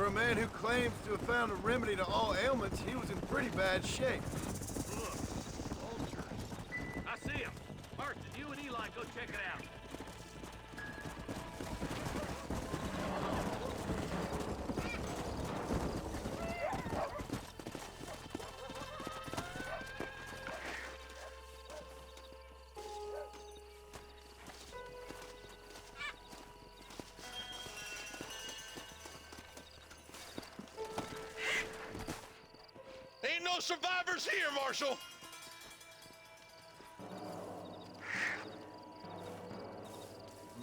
a man who claims to have found a remedy to all ailments, he was in pretty bad shape. Look, vultures. I see him. Marston, you and Eli go check it out. Ain't no survivors here, Marshal!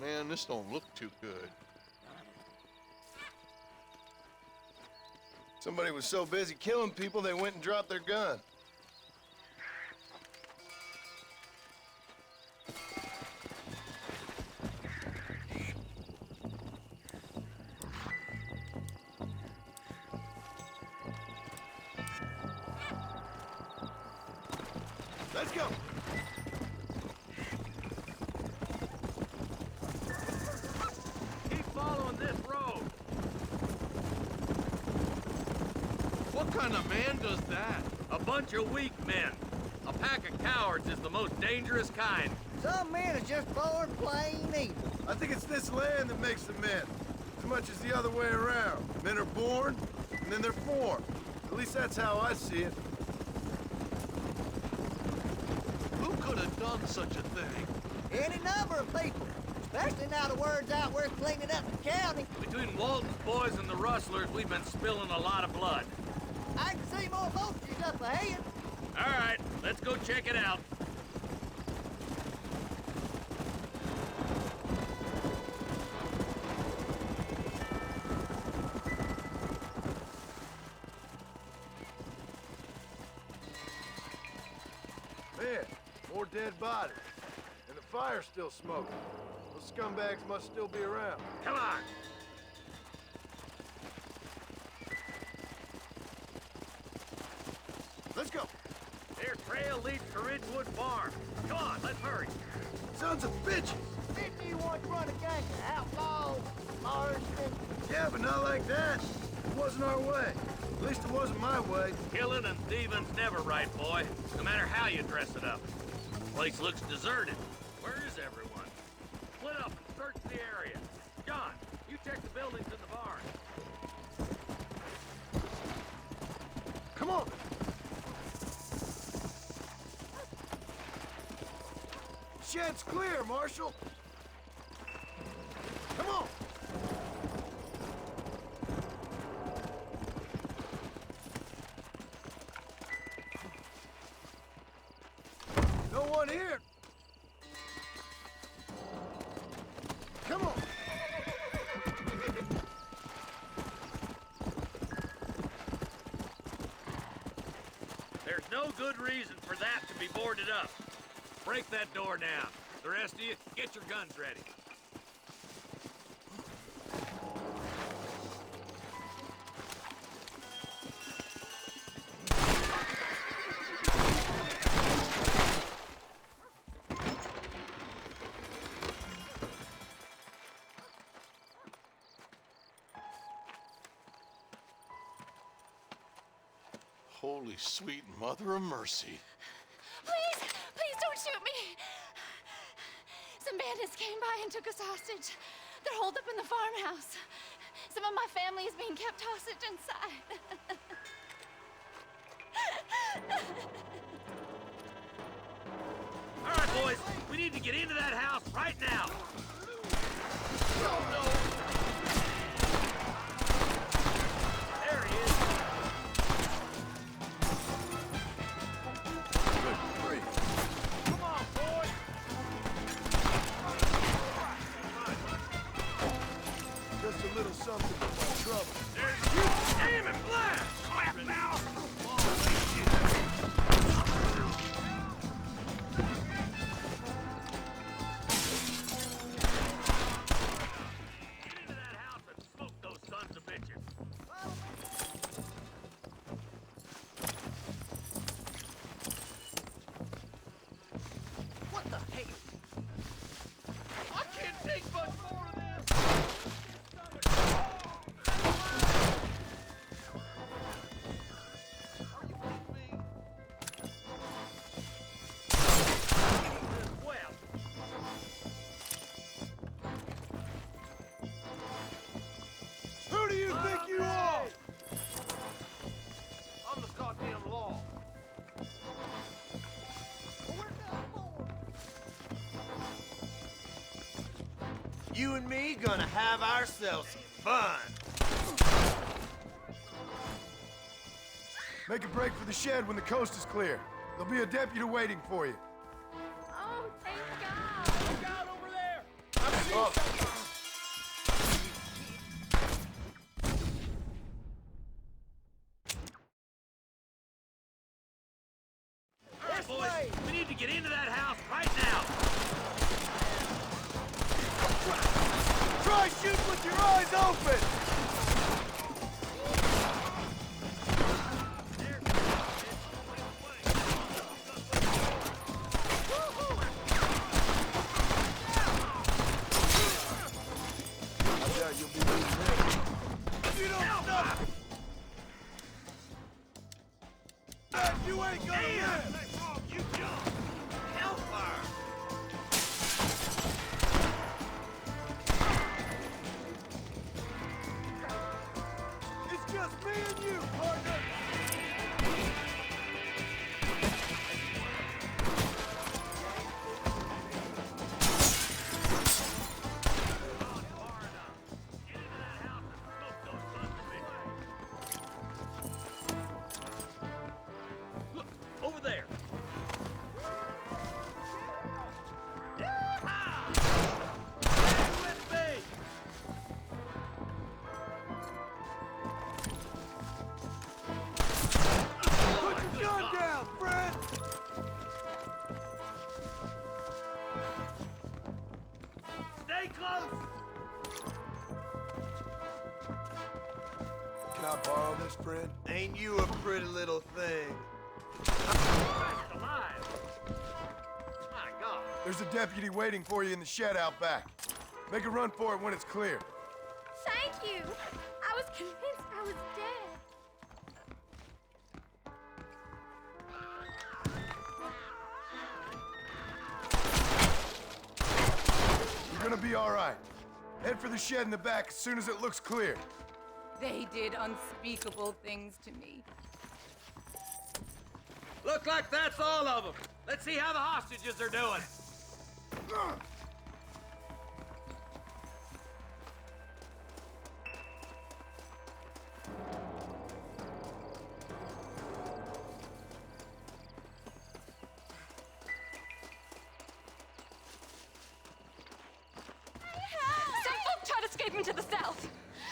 Man, this don't look too good. Somebody was so busy killing people, they went and dropped their gun. Let's go! Keep following this road. What kind of man does that? A bunch of weak men. A pack of cowards is the most dangerous kind. Some men are just born plain evil. I think it's this land that makes them men, as much as the other way around. Men are born, and then they're formed. At least that's how I see it. Who could have done such a thing? Any number of people. Especially now the word's out we're cleaning up the county. Between Walton's boys and the rustlers, we've been spilling a lot of blood. I can see more vultures up ahead. All right, let's go check it out. Man, more dead bodies. And the fire's still smoking. Those scumbags must still be around. Come on. Let's go! Their trail leads to Ridgewood Farm. Come on, let's hurry. Sons of bitches! Didn't you want to run a gang of outlaws, Marston? Yeah, but not like that. It wasn't our way. At least it wasn't my way. Killing and thieving's never right, boy. No matter how you dress it up. Place looks deserted. Where is everyone? Split up and search the area. John, you check the buildings in the barn. Come on! Shed's clear, Marshal! Come on! No one here! Come on! There's no good reason for that to be boarded up. Break that door down. The rest of you, get your guns ready. Holy sweet mother of mercy. Please, please don't shoot me. Some bandits came by and took us hostage. They're holed up in the farmhouse. Some of my family is being kept hostage inside. All right, boys, we need to get into that house right now. Oh, no! There he is. Good grief. Come on, boys. Just a little something for my trouble. There's you. Aim and blast. Clap now. Get in You and me gonna have ourselves some fun. Make a break for the shed when the coast is clear. There'll be a deputy waiting for you. Oh, thank God. Look out over there! Oh. All right, boys, we need to get into that house right now. Try shooting with your eyes open! Yeah, you'll be losing it. You don't stop! You ain't gonna live! You jump! Hellfire! It's just me and you, partner! Look, over there. Stay with me. Put your gun down, Fred! Stay close. Can I borrow this, friend? Ain't you a pretty little thing? Christ alive. My God. There's a deputy waiting for you in the shed out back. Make a run for it when it's clear. Thank you. I was convinced I was dead. You're gonna be all right. Head for the shed in the back as soon as it looks clear. They did unspeakable things to me. Look like that's all of them. Let's see how the hostages are doing. Some folk tried escaping to the south,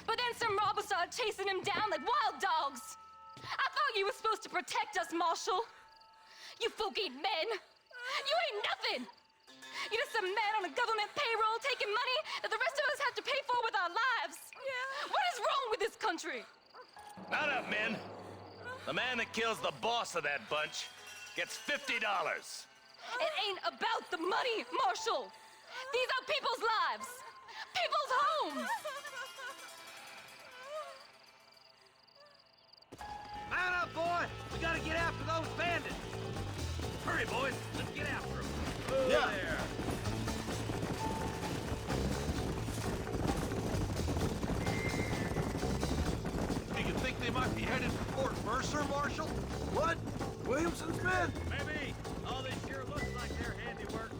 but then some robbers started chasing him down like wild dogs. I thought you were supposed to protect us, Marshal. You folk ain't men. You ain't nothing. You're just some man on a government payroll taking money that the rest of us have to pay for with our lives. Yeah. What is wrong with this country? Not up, men. The man that kills the boss of that bunch gets $50. It ain't about the money, Marshal. These are people's lives, people's homes. Mount up, boy! We gotta get after those bandits! Hurry, boys! Let's get after them! Yeah. There! Do you think they might be headed for Fort Mercer, Marshal? What? Williamson's men? Maybe! All this sure looks like their handiwork.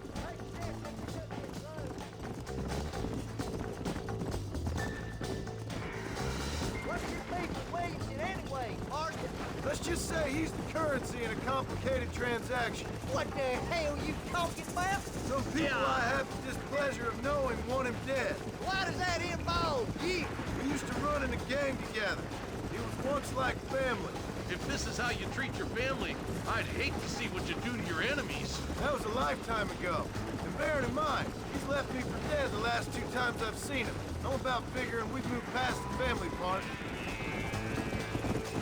What's your beef with Williamson anyway, partner? Let's just say he's the currency in a complicated transaction. What the hell you talking about? Some people I have the displeasure of knowing want him dead. Why does that involve you? We used to run in a gang together. He was once like family. If this is how you treat your family, I'd hate to see what you do to your enemies. That was a lifetime ago. And bearing in mind, he's left me for dead the last 2 times I've seen him. I'm about figuring we've moved past the family part.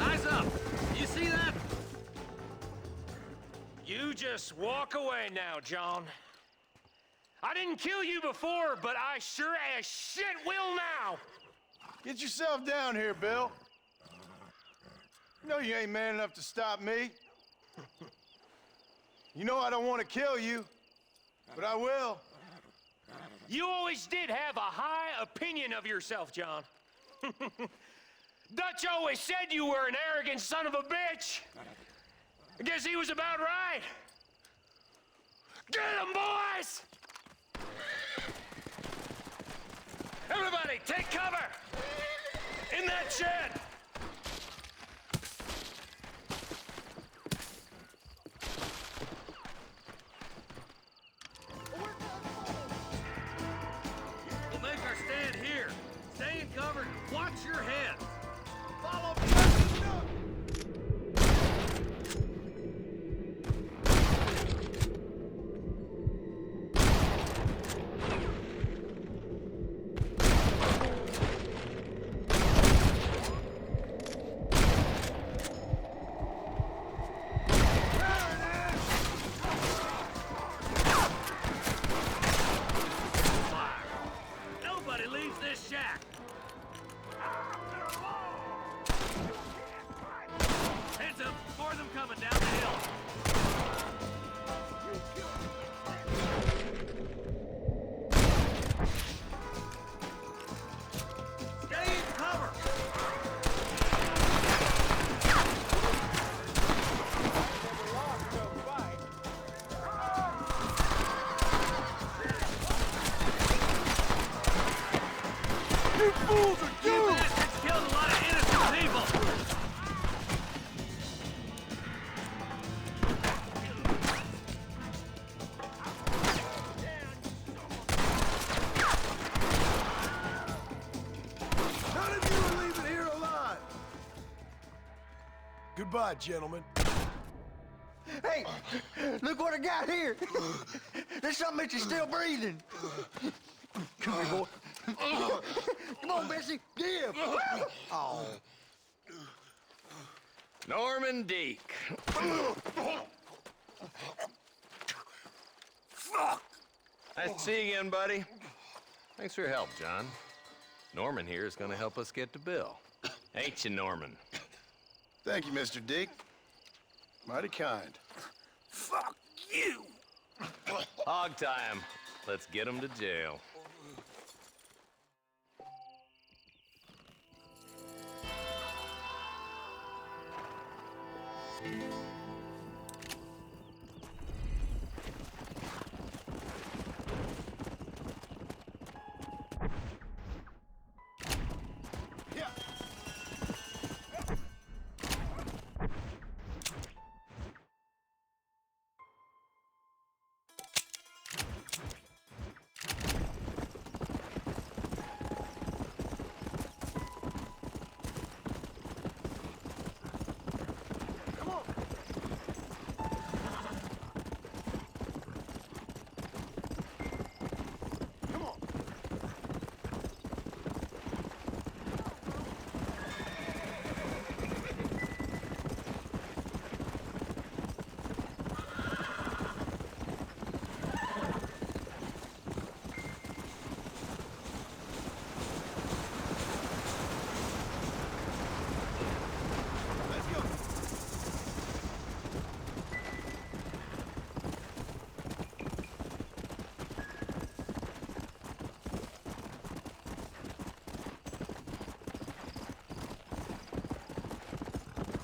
Eyes up! You see that? You just walk away now, John. I didn't kill you before, but I sure as shit will now! Get yourself down here, Bill. You know you ain't man enough to stop me. You know I don't want to kill you, but I will. You always did have a high opinion of yourself, John. Dutch always said you were an arrogant son of a bitch. I guess he was about right. Get him, boys! Everybody, take cover! In that shed! We'll make our stand here. Stay in cover. Watch your heads. Follow me. Nobody leaves this shack. Heads up, more of them coming down the hill. Stay in cover. You fools are You doomed! bastards killed a lot of innocent people. None of you are leaving here alive! Goodbye, gentlemen. Hey, look what I got here. There's something that you're still breathing. Come here, boy. Come on, Bessie, give. Oh. Norman Deek. Fuck! Nice to see you again, buddy. Thanks for your help, John. Norman here is gonna help us get to Bill. Ain't you, Norman? Thank you, Mr. Dick. Mighty kind. Fuck you! Hog time. Let's get him to jail. Yeah. Come on. Come on. Let's go.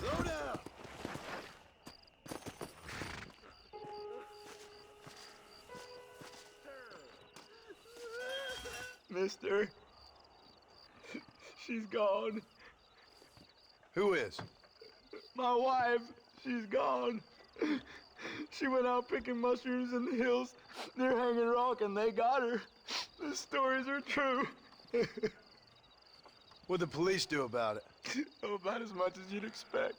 Slow down. Mister, she's gone. Who is? My wife, she's gone. She went out picking mushrooms in the hills near Hanging Rock and they got her. The stories are true. What'd the police do about it? Oh, about as much as you'd expect.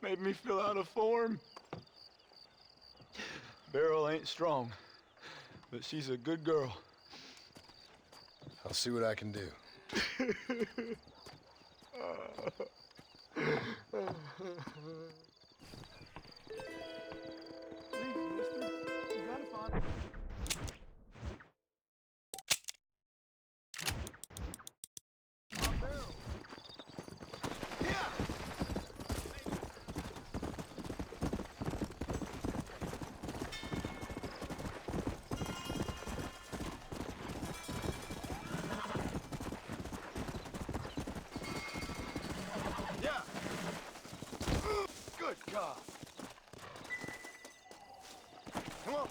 Made me fill out a form. Beryl ain't strong, but she's a good girl. I'll see what I can do. Please, mister, you gotta find Yeah! Yeah! Good God! Come on!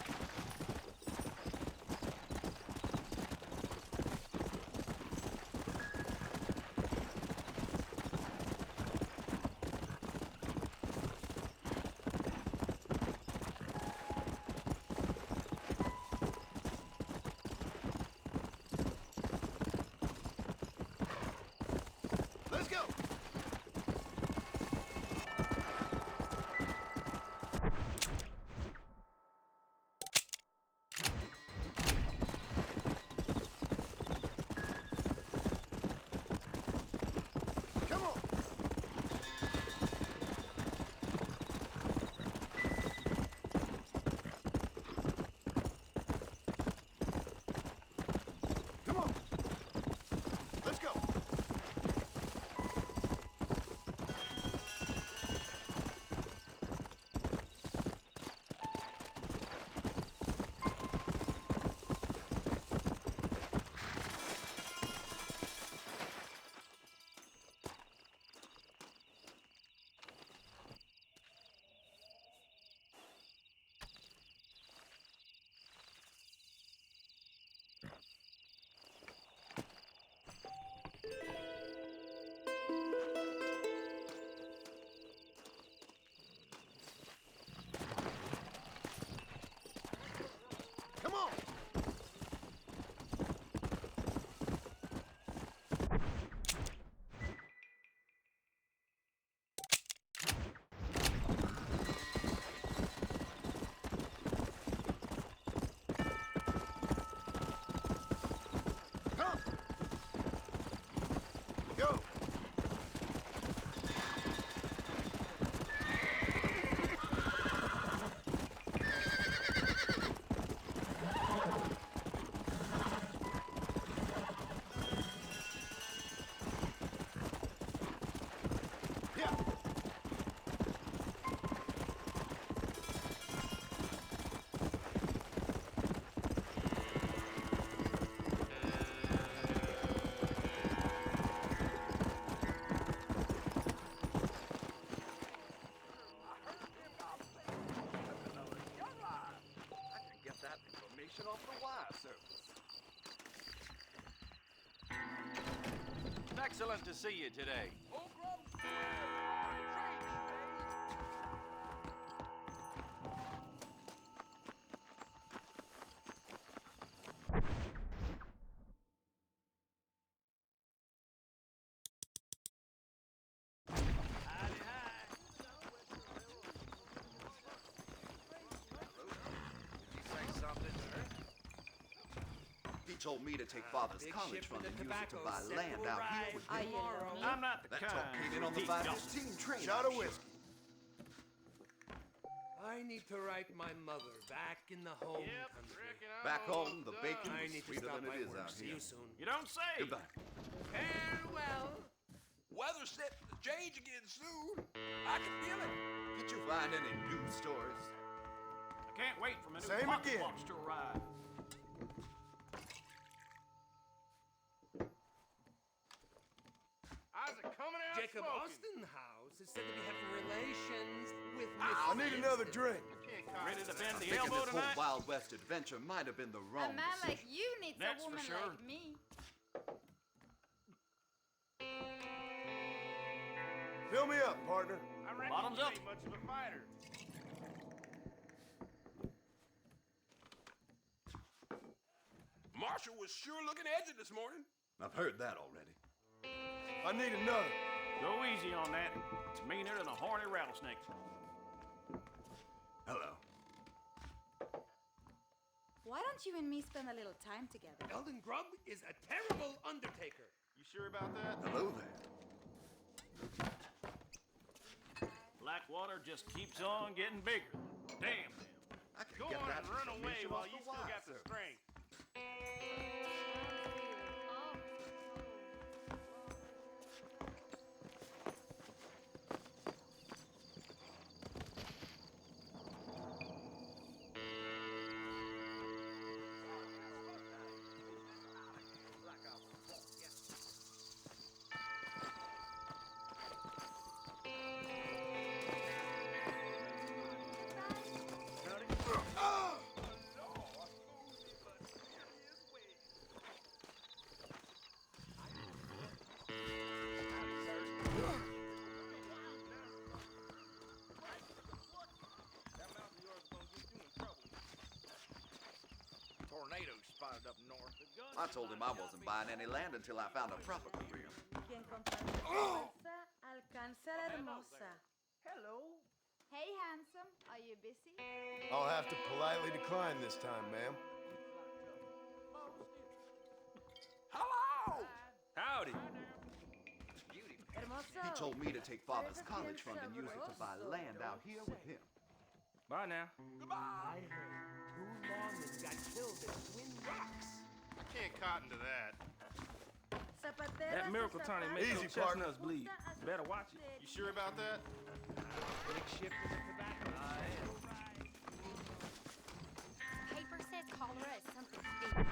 shut off the wire service. Excellent to see you today. He told me to take Father's college fund and use it to buy land out here with him. I'm not the That kind talk came in on the to 515 train. Shot of whiskey. I need to write my mother back in the home country. Back home, the bacon I was need to sweeter stop than my it is work. out See here. you soon. You don't say. Goodbye. Farewell. Weather's set to change again soon. I can feel it. Did you find any news stories? I can't wait for my new Same pocket again. watch to arrive. How's it coming out Jacob smoking? Austenhouse is said to be having relations with Miss I need another drink. Ready to bend the Thinking elbow this whole tonight? Wild West adventure might have been the A wrong man like decision. you needs That's a for woman sure. like me. Fill me up, partner. I reckon Bottoms you up. ain't much of a fighter. Marshall was sure looking edgy this morning. I've heard that already. I need another. Go easy on that. It's meaner than a horny rattlesnake. Hello. Why don't you and me spend a little time together? Eldon Grubb is a terrible undertaker. You sure about that? Hello there. Blackwater just keeps on getting bigger. Damn. I can Go get on that and run away information while off you the still wire got the service. strength. Tornado spotted up north. I told him I wasn't buying any land until I found a proper career. Quien comparte fuerza alcanza la hermosa. Hello. Hey, handsome. Are you busy? I'll have to politely decline this time, ma'am. Hello! Howdy. Hermoso. He told me to take Father's Pareces college bien fund and use it to buy sabroso. land out here with him. Bye now. I heard two lawmen got killed at Twin Rocks. Can't cotton to that. Zapateras That y miracle tonic makes Easy, those partner. chestnuts bleed. Better watch it. You sure about that? Big ship in the tobacco. Paper says cholera is something big.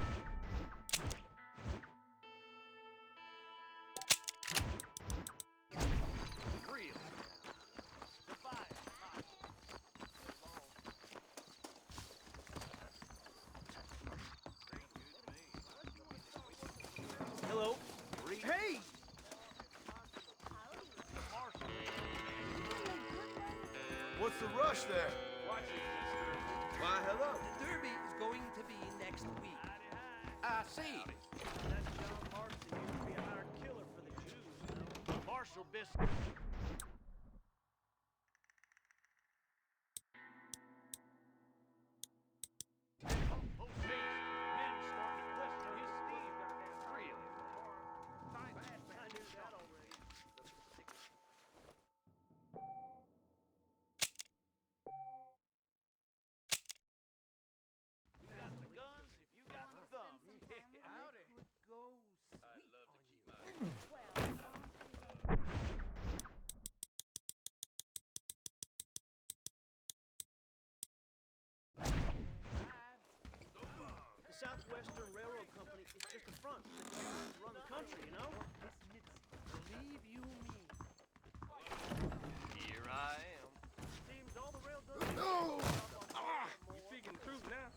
Real. Hello. Hey! What's the rush there? Why, hello. The Derby is going to be next week. I see. That John Marston used to be a hired killer for the Jews, you know? Marshall Biscuit. Southwestern Railroad Company is just a front to run the country, you know? Believe you me. Here I am. Seems all the rail does. You speaking the truth now.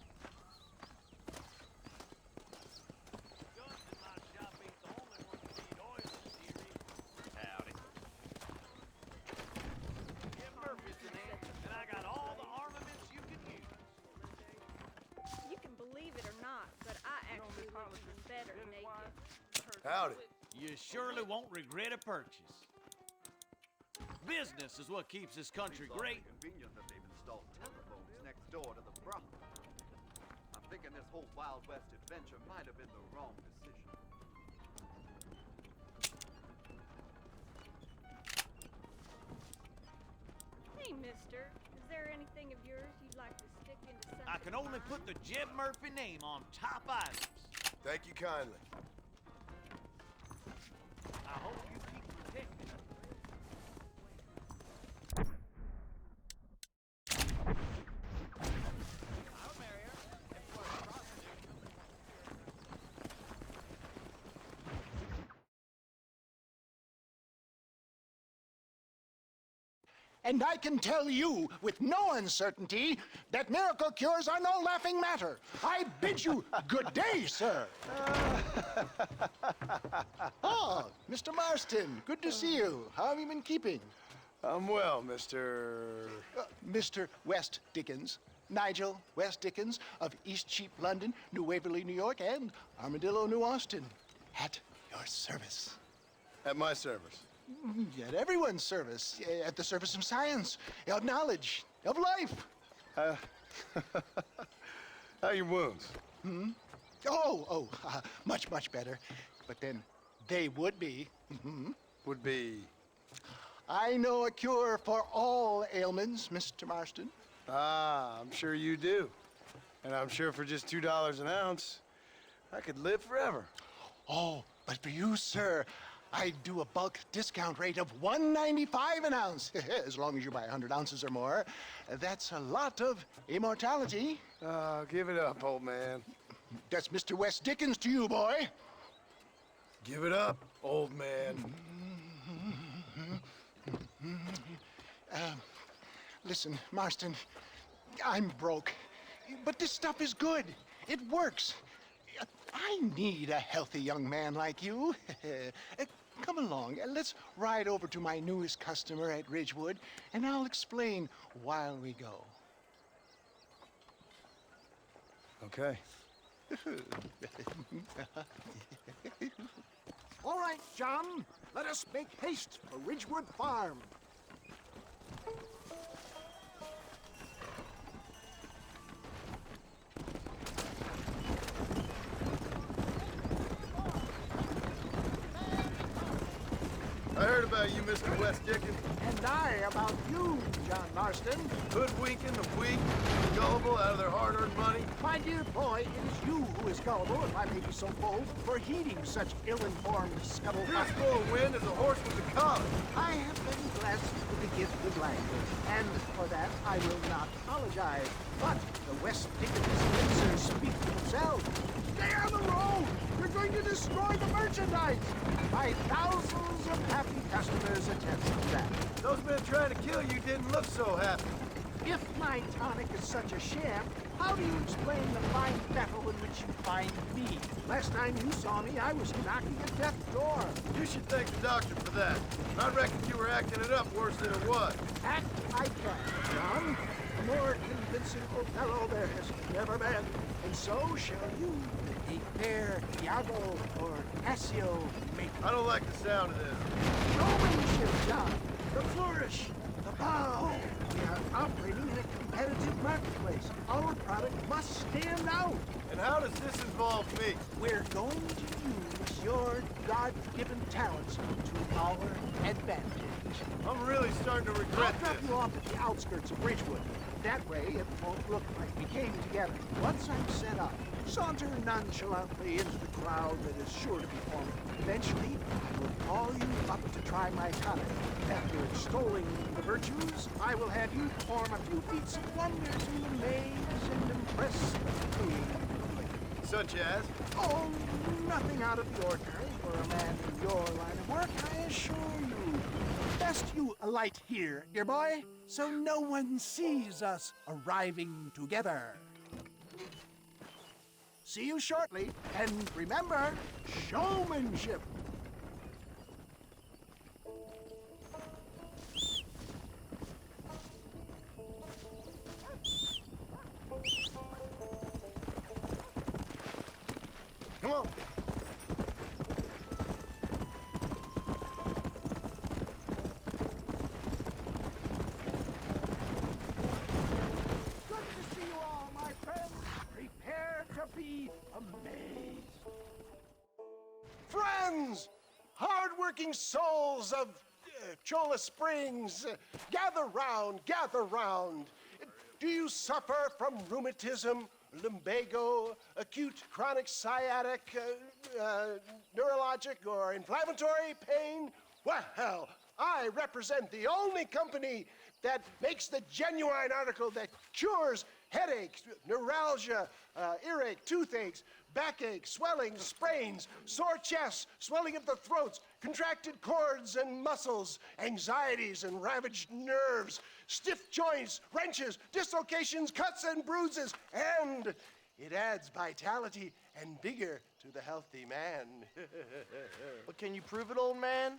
Howdy. You surely won't regret a purchase. Business is what keeps this country great. Convenient that they've installed telephones next door to the brothel. I'm thinking this whole Wild West adventure might have been the wrong decision. Hey, mister. Is there anything of yours you'd like to stick into something? I can only put the Jeb Murphy name on top items. Thank you kindly. I hope you keep protected. And I can tell you with no uncertainty that miracle cures are no laughing matter. I bid you good day, sir. Oh, Mr. Marston, good to see you. How have you been keeping? I'm well, Mr. Mr. West Dickens. Nigel West Dickens of East Cheap, London, New Waverly, New York, and Armadillo, New Austin. At your service. At my service. At everyone's service. At the service of science, of knowledge, of life. How are your wounds? Much, much better. But then they would be. Would be. I know a cure for all ailments, Mr. Marston. Ah, I'm sure you do. And I'm sure for just $2 an ounce, I could live forever. Oh, but for you, sir, I do a bulk discount rate of $1.95 an ounce, as long as you buy 100 ounces or more. That's a lot of immortality. Give it up, old man. That's Mr. West Dickens to you, boy. Give it up, old man. Listen, Marston, I'm broke, but this stuff is good. It works. I need a healthy young man like you. Come along, let's ride over to my newest customer at Ridgewood, and I'll explain while we go. Okay. All right, John, let us make haste for Ridgewood Farm. I heard about you, Mr. West Dickens. And I about you, John Marston. Hoodwinking the weak, gullible out of their hard-earned money. My dear boy, it is you who is gullible, if I may be so bold, for heeding such ill-informed scuttlebutt. You're as full of wind as a horse with a collar. I have been blessed with the gift of language, and for that I will not apologize. But the West Dickens pincers speak for themselves. Stay on the road! You're going to destroy the merchandise! My thousands of happy customers attest to that. Those men trying to kill you didn't look so happy. If my tonic is such a sham, how do you explain the fine battle in which you find me? Last time you saw me, I was knocking at death's door. You should thank the doctor for that. I reckon you were acting it up worse than it was. Act I can, John. A more convincing Othello there has never been. And so shall you, the fair Iago or Cassio make. I don't like the sound of this. Showmanship, John. The flourish. The bow. We are operating in a competitive marketplace. Our product must stand out. And how does this involve me? We're going to use your God-given talents to our advantage. I'm really starting to regret I'll drop this. you off at the outskirts of Ridgewood. That way, it won't look like we came together. Once I'm set up, saunter nonchalantly into the crowd that is sure to be forming. Eventually, I will call you up to try my tonic. After extolling the virtues, I will have you perform a few feats of wonder to amaze and impress the queen. Such as? Oh, nothing out of the ordinary for a man in your line of work, I assure you. Best you alight here, dear boy, so no one sees us arriving together. See you shortly, and remember, showmanship. Come on. hardworking souls of Chola Springs, gather round, gather round. Do you suffer from rheumatism, lumbago, acute chronic sciatic, neurologic, or inflammatory pain? Well, I represent the only company that makes the genuine article that cures headaches, neuralgia, earache, toothaches, backache, swelling, sprains, sore chests, swelling of the throats, contracted cords and muscles, anxieties and ravaged nerves, stiff joints, wrenches, dislocations, cuts and bruises, and it adds vitality and vigor to the healthy man. But can you prove it, old man?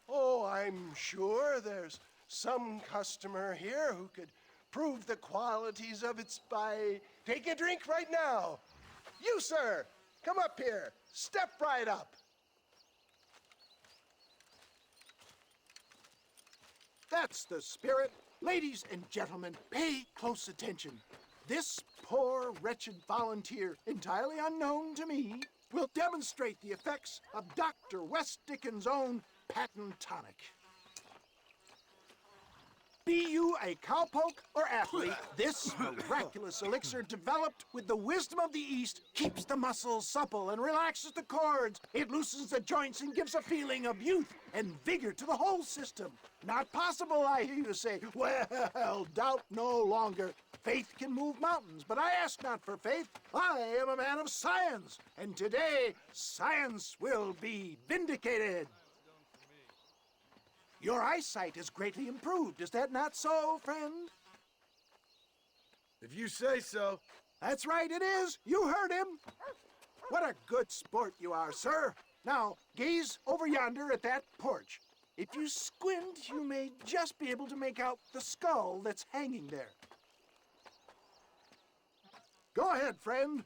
Oh, I'm sure there's some customer here who could prove the qualities of it by taking a drink right now. You, sir, come up here. Step right up. That's the spirit. Ladies and gentlemen, pay close attention. This poor, wretched volunteer, entirely unknown to me, will demonstrate the effects of Dr. West Dickens' own patent tonic. Be you a cowpoke or athlete, this miraculous elixir developed with the wisdom of the East keeps the muscles supple and relaxes the cords. It loosens the joints and gives a feeling of youth and vigor to the whole system. Not possible, I hear you say. Well, doubt no longer. Faith can move mountains, but I ask not for faith. I am a man of science, and today science will be vindicated. Your eyesight is greatly improved. Is that not so, friend? If you say so. That's right, it is. You heard him. What a good sport you are, sir. Now, gaze over yonder at that porch. If you squint, you may just be able to make out the skull that's hanging there. Go ahead, friend.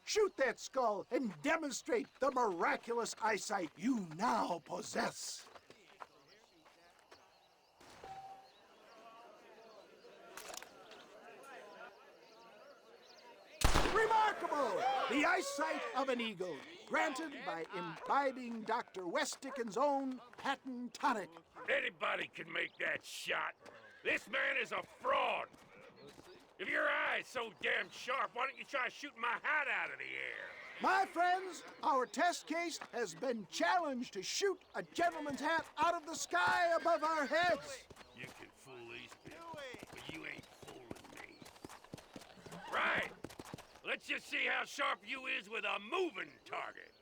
Shoot that skull and demonstrate the miraculous eyesight you now possess. Remarkable! The eyesight of an eagle, granted by imbibing Dr. West Dickens' own patent tonic. Anybody can make that shot. This man is a fraud. If your eye's so damn sharp, why don't you try shooting my hat out of the air? My friends, our test case has been challenged to shoot a gentleman's hat out of the sky above our heads. You can fool these people, but you ain't fooling me. Right. Let's just see how sharp you is with a moving target.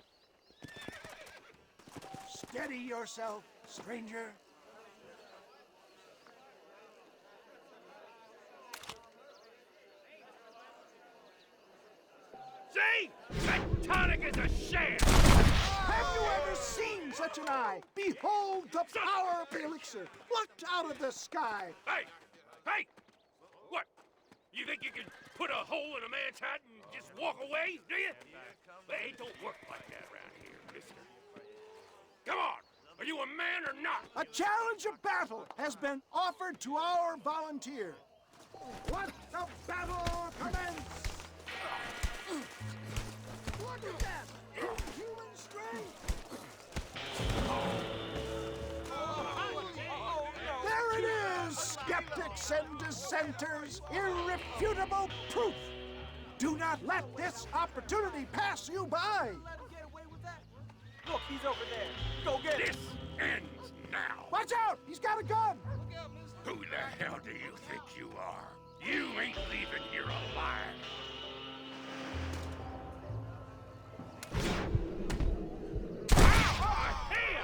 Steady yourself, stranger. See? That tonic is a sham! Have you ever seen such an eye? Behold the power of the elixir, plucked out of the sky. Hey! Hey! What? You think you can put a hole in a man's hat and just walk away, do you? Hey, it don't work like that around here, mister. Come on! Are you a man or not? A challenge of battle has been offered to our volunteer. Let the battle commence! Look at that! Human strength! There it is, skeptics and dissenters! Irrefutable proof! Do not let this opportunity pass you by! Let him get away with that? Look, he's over there. Go get him. This ends now. Watch out! He's got a gun! Who the hell do you think you are? You ain't leaving here alive.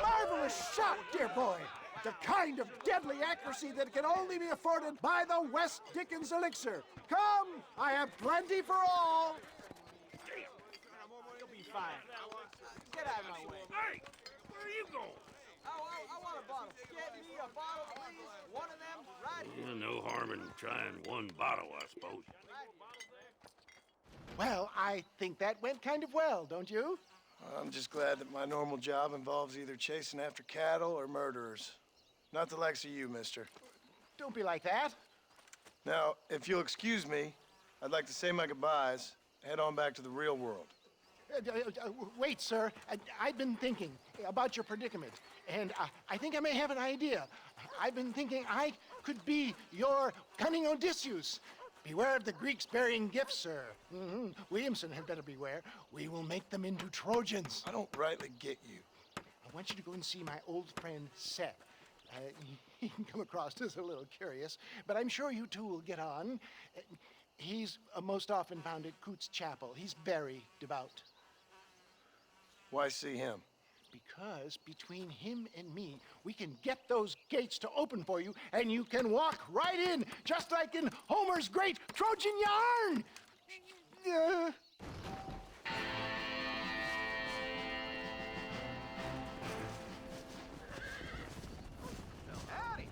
Marvelous shot, dear boy! The kind of deadly accuracy that can only be afforded by the West Dickens elixir. Come, I have plenty for all. You'll be fine. Get out of my way. Hey, where are you going? I want a bottle. Get me a bottle, please. One of them right here. No harm in trying one bottle, I suppose. Well, I think that went kind of well, don't you? I'm just glad that my normal job involves either chasing after cattle or murderers. Not the likes of you, mister. Don't be like that. Now, if you'll excuse me, I'd like to say my goodbyes, head on back to the real world. Wait, sir. I've been thinking about your predicament, and I think I may have an idea. I've been thinking I could be your cunning Odysseus. Beware of the Greeks bearing gifts, sir. Williamson had better beware. We will make them into Trojans. I don't rightly get you. I want you to go and see my old friend Seth. He can come across as a little curious, but I'm sure you two will get on. He's most often found at Coots Chapel. He's very devout. Why see him? Because between him and me, we can get those gates to open for you, and you can walk right in, just like in Homer's great Trojan yarn! Howdy!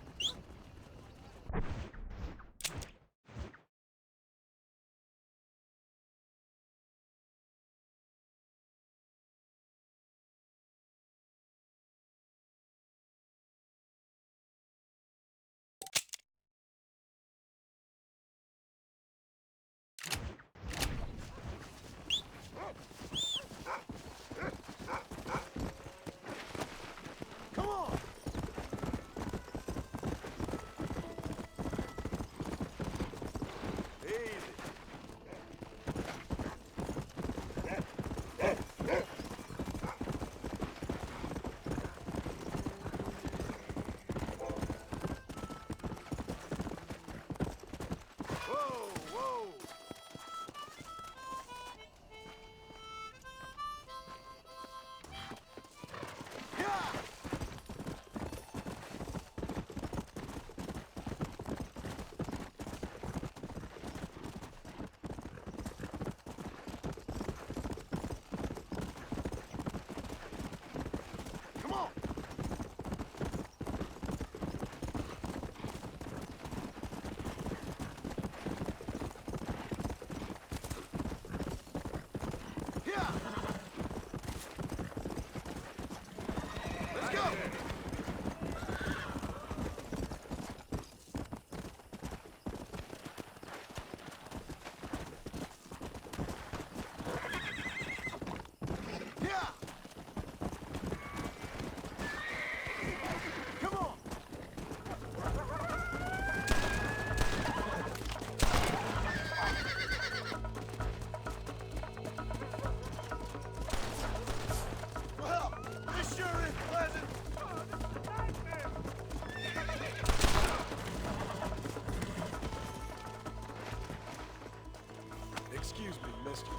Come on! Whoa, whoa! Yeah! Come on! Yeah! Let's go! Yeah! Come on! Well, this sure is pleasant. Oh, this is a nightmare. Excuse me, mister.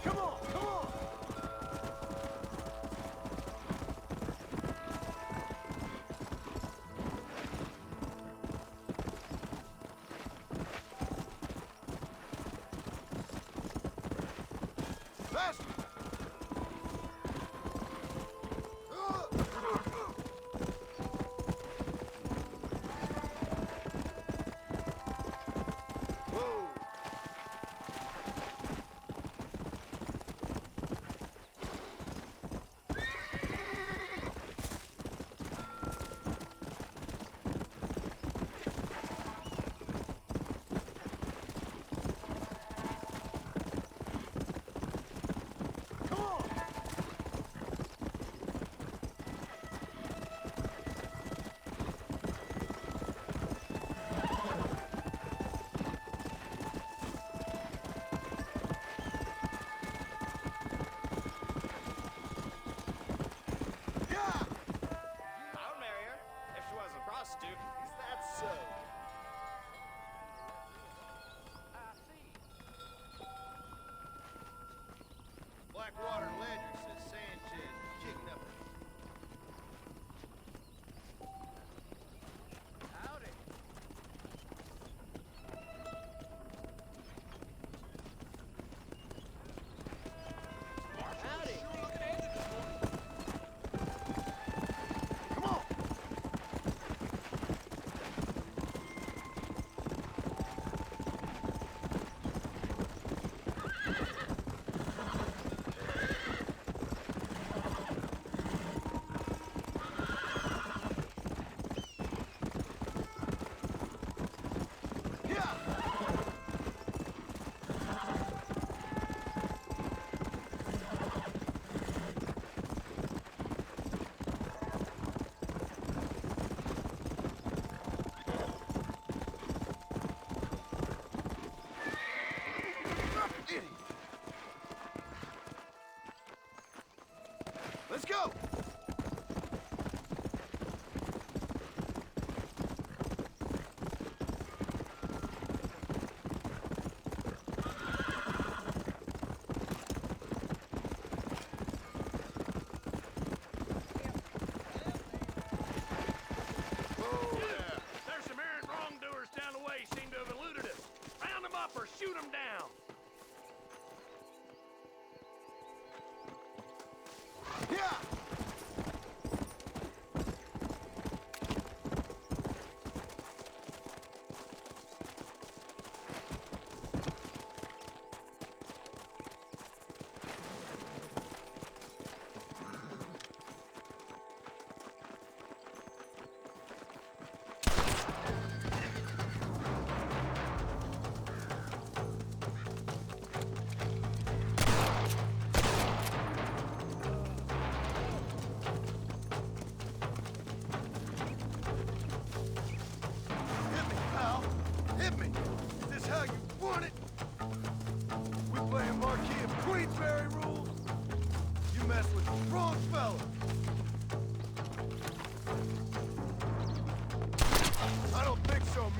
Come on, come on!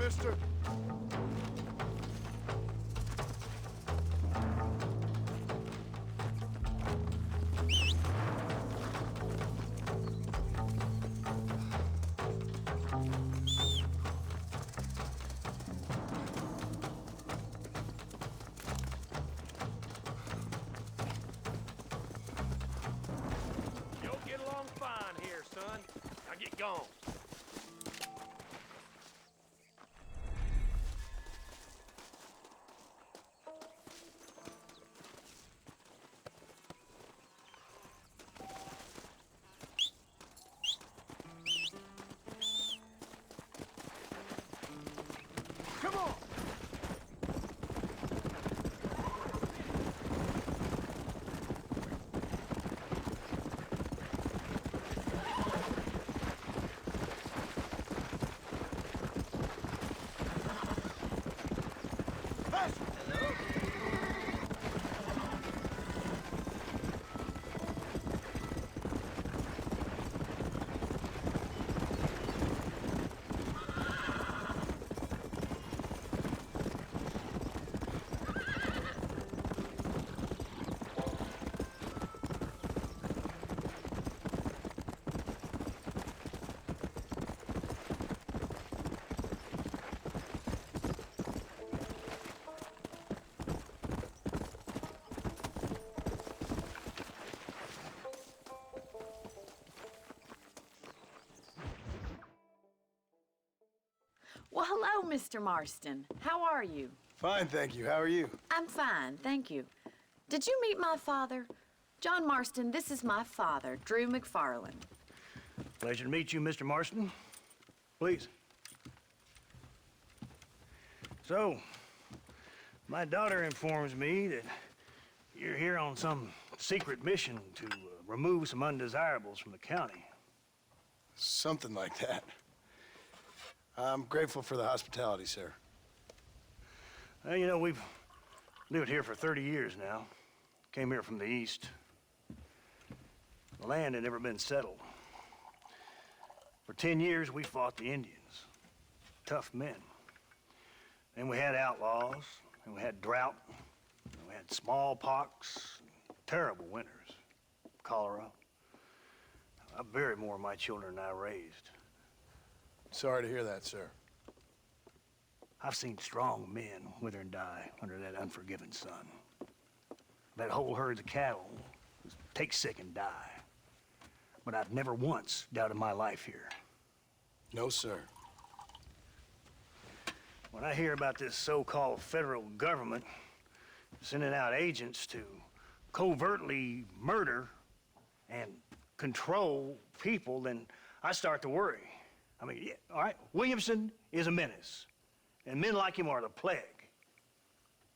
mister. You'll get along fine here, son. Now get gone. Come on! Well, hello, Mr. Marston. How are you? Fine, thank you. How are you? I'm fine, thank you. Did you meet my father? John Marston, this is my father, Drew McFarland. Pleasure to meet you, Mr. Marston. Please. So, my daughter informs me that you're here on some secret mission to remove some undesirables from the county. Something like that. I'm grateful for the hospitality, sir. Well, you know, we've lived here for 30 years now. Came here from the east. The land had never been settled. For 10 years, we fought the Indians. Tough men. Then we had outlaws, and we had drought, and we had smallpox, terrible winters, cholera. I buried more of my children than I raised. Sorry to hear that, sir. I've seen strong men wither and die under that unforgiving sun. That whole herds of cattle take sick and die. But I've never once doubted my life here. No, sir. When I hear about this so-called federal government sending out agents to covertly murder and control people, then I start to worry. I mean, yeah, all right, Williamson is a menace, and men like him are the plague.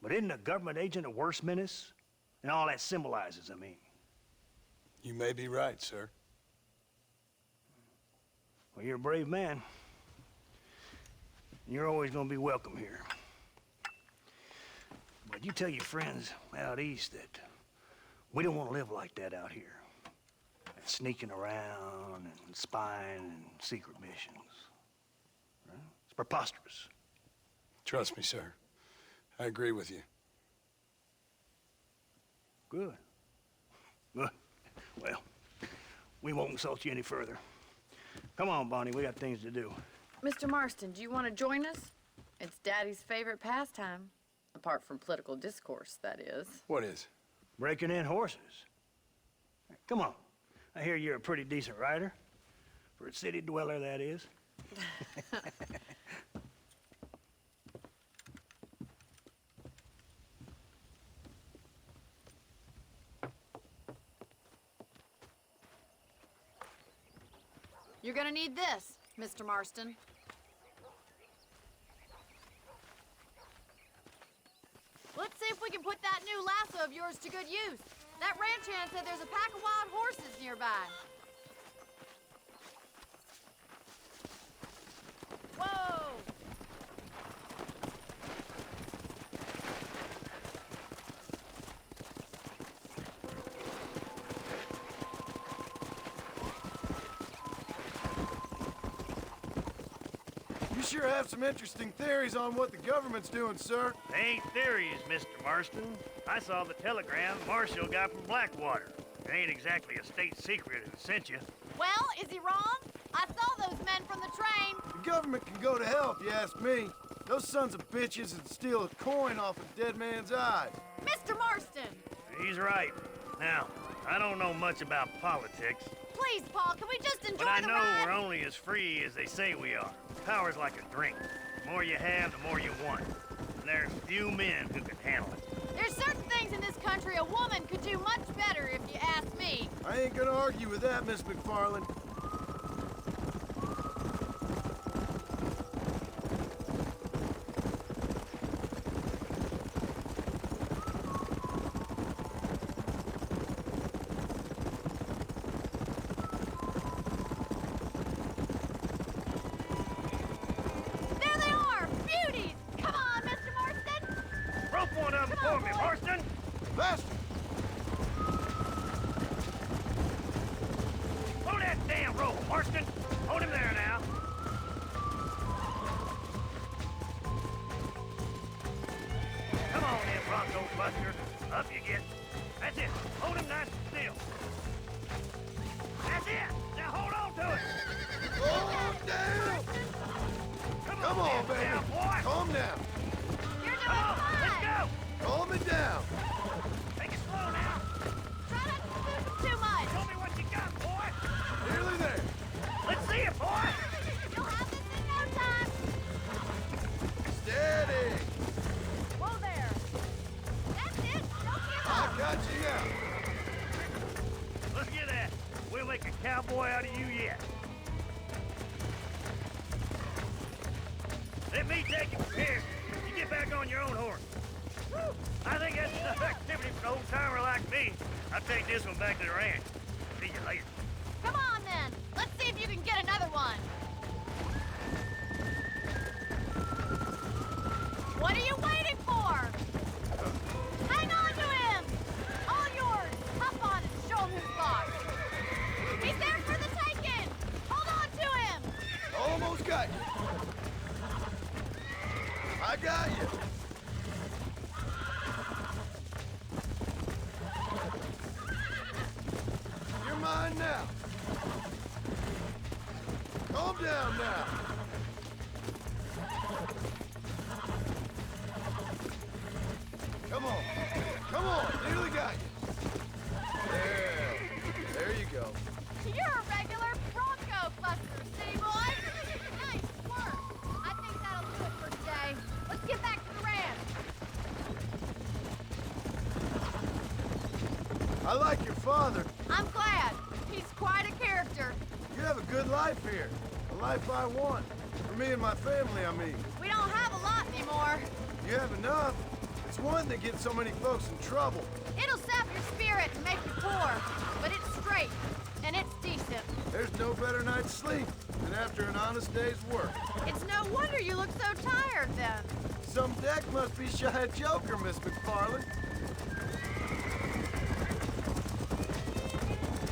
But isn't a government agent a worse menace? And all that symbolizes, I mean. You may be right, sir. Well, you're a brave man. You're always gonna be welcome here. But you tell your friends out east that we don't want to live like that out here. Sneaking around and spying and secret missions. Right? It's preposterous. Trust me, sir. I agree with you. Good. Good. Well, we won't insult you any further. Come on, Bonnie, we got things to do. Mr. Marston, do you want to join us? It's Daddy's favorite pastime. Apart from political discourse, that is. What is? Breaking in horses. Come on. I hear you're a pretty decent rider. For a city dweller, that is. You're gonna need this, Mr. Marston. Let's see if we can put that new lasso of yours to good use. That ranch hand said there's a pack of wild horses nearby. Whoa! You sure have some interesting theories on what the government's doing, sir. They ain't theories, Mr. Marston. I saw the telegram Marshall got from Blackwater. It ain't exactly a state secret it sent you. Well, is he wrong? I saw those men from the train. The government can go to hell if you ask me. Those sons of bitches would steal a coin off a dead man's eyes. Mr. Marston! He's right. Now, I don't know much about politics. Please, Paul, can we just enjoy But I the know ride? we're only as free as they say we are. Power's like a drink. The more you have, the more you want. And there's few men who can handle it. There's certain things in this country a woman could do much better if you ask me. I ain't gonna argue with that, Miss McFarland. There they are! Beauties! Come on, Mr. Marston! Rope one of them for me, Marston! Faster! Throw that damn rope, Marston! Hold him there now. Come on then, Bronco Buster. Up you get. That's it. Hold him nice and still. That's it. Now hold on to it. Calm down! Come on, then, baby. now, boy. Calm down. You're doing Come on, fine! let's go. Calm it down. Take it slow now. Try not to spook them too much! Show me what you got, boy. Nearly there. Let's see it, boy. You'll have this in no time! Steady. Whoa there! That's it! Don't give I up! got you now. Let's get at it. We'll make a cowboy out of you yet. Let me take it from here. You get back on your own horse. I think that's enough activity for an old-timer like me. I'll take this one back to the ranch. See you later. Come on, then! Let's see if you can get another one! What are you waiting for? Hang on to him! All yours! Hop on and show him his spot! He's there for the taking! Hold on to him! Almost got you. I got you. You're mine now. Calm down now. Come on. Come on. Nearly got you. There. There you go. You're a regular Bronco buster, city boy! Nice work! I think that'll do it for today. Let's get back to the ranch. I like your father. I'm glad. He's quite a character. You have a good life here. A life I want. For me and my family, I mean. We don't have a lot anymore. You have enough. It's one that gets so many folks in trouble. It'll sap your spirit and make you poor, but it's straight, and it's decent. There's no better night's sleep than after an honest day's work. It's no wonder you look so tired, then. Some deck must be shy of Joker, Miss McFarland.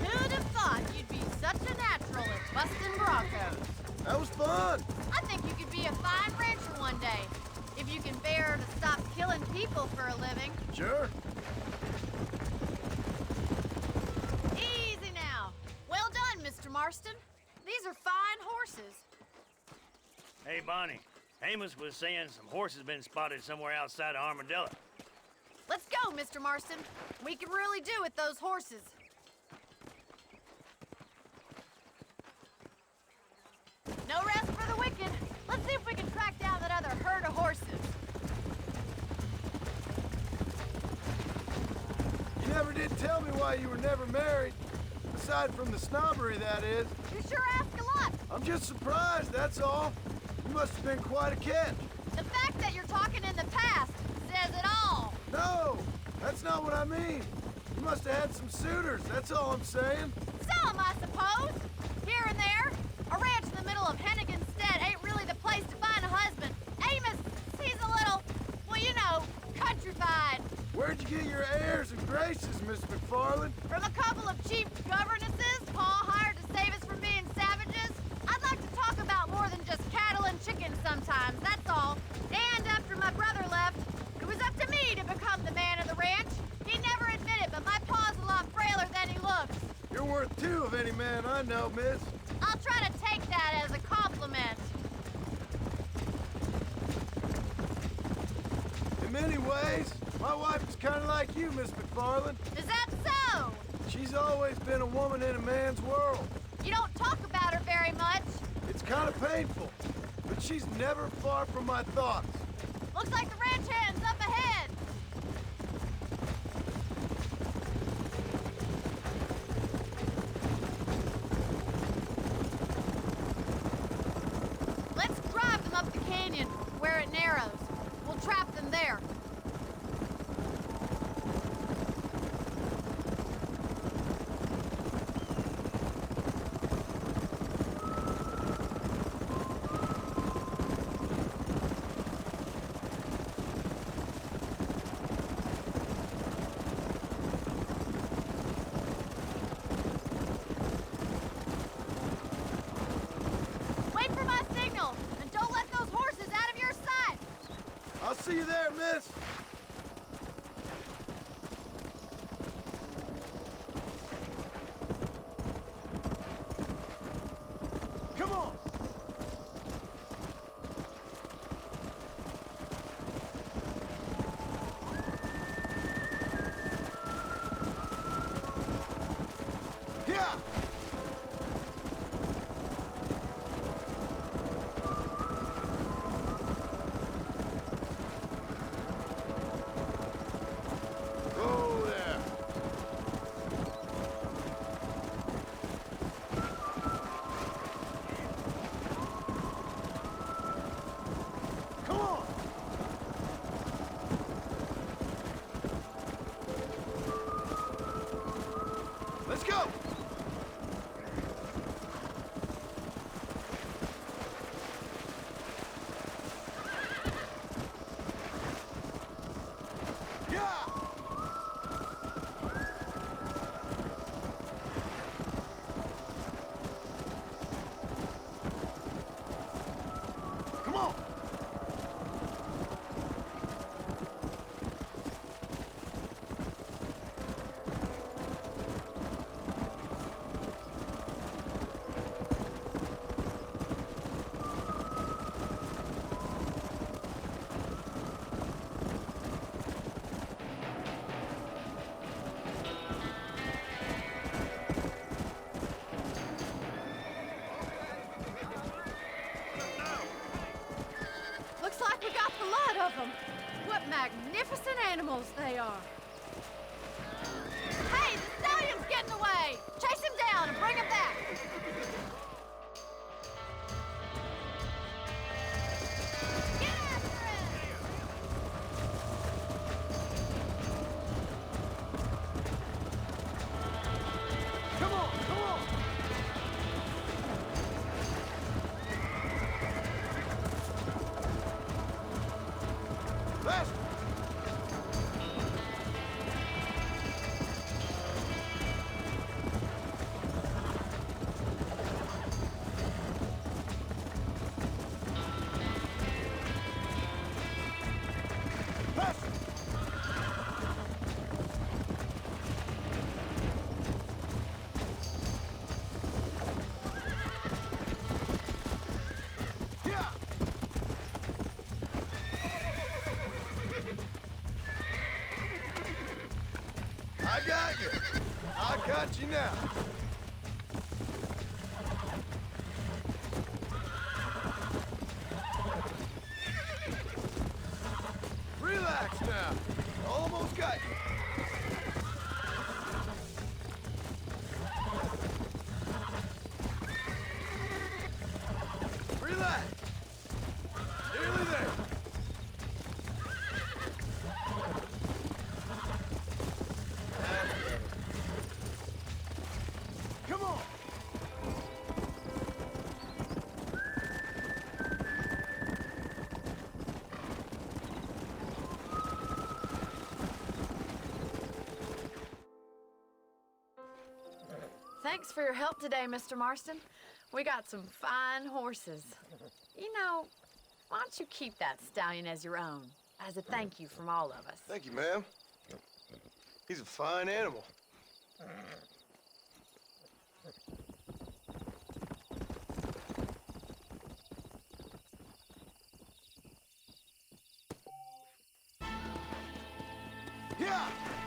Who'd have thought you'd be such a natural at busting Broncos? That was fun. I think you could be a fine rancher one day, if you can bear to stop killing people for a living. Sure. Easy now. Well done, Mr. Marston. These are fine horses. Hey, Bonnie. Amos was saying some horses been spotted somewhere outside of Armadillo. Let's go, Mr. Marston. We can really do with those horses. No rest for the wicked. Let's see if we can track down that other herd of horses. You never did tell me why you were never married. Aside from the snobbery, that is. You sure ask a lot. I'm just surprised, that's all. You must have been quite a catch. The fact that you're talking in the past says it all. No, that's not what I mean. You must have had some suitors, that's all I'm saying. Some, I suppose. Here and there. A ranch in the middle of Hennigan's Stead ain't really the place to find a husband. Amos, he's a little, well, you know, countrified. Where'd you get your airs and graces, Miss McFarland? From a couple of cheap governesses Pa hired to save us from being savages. I'd like to talk about more than just cattle and chickens know, miss. I'll try to take that as a compliment. In many ways, my wife is kind of like you, Miss McFarland. Is that so? She's always been a woman in a man's world. You don't talk about her very much. It's kind of painful, but she's never far from my thoughts. Looks like the ranch hand's up ahead. Let's drive them up the canyon where it narrows. We'll trap them there. Wait for my signal, and don't let those horses out of your sight. I'll see you there, miss. Come on. Yeah. Oh, there. Come on. Let's go. Yeah. Come on. Looks like we got the lot of them. What magnificent animals they are. Hey, the stallion's getting away. Chase him down and bring him back. Get after him. Come on, come on. Faster. Faster. Yeah. I got you. I got you now. Relax now. Almost got you. Relax. Nearly there. Come on. Thanks for your help today, Mr. Marston. We got some fine horses. You know, why don't you keep that stallion as your own, as a thank you from all of us? Thank you, ma'am. He's a fine animal. Yeah!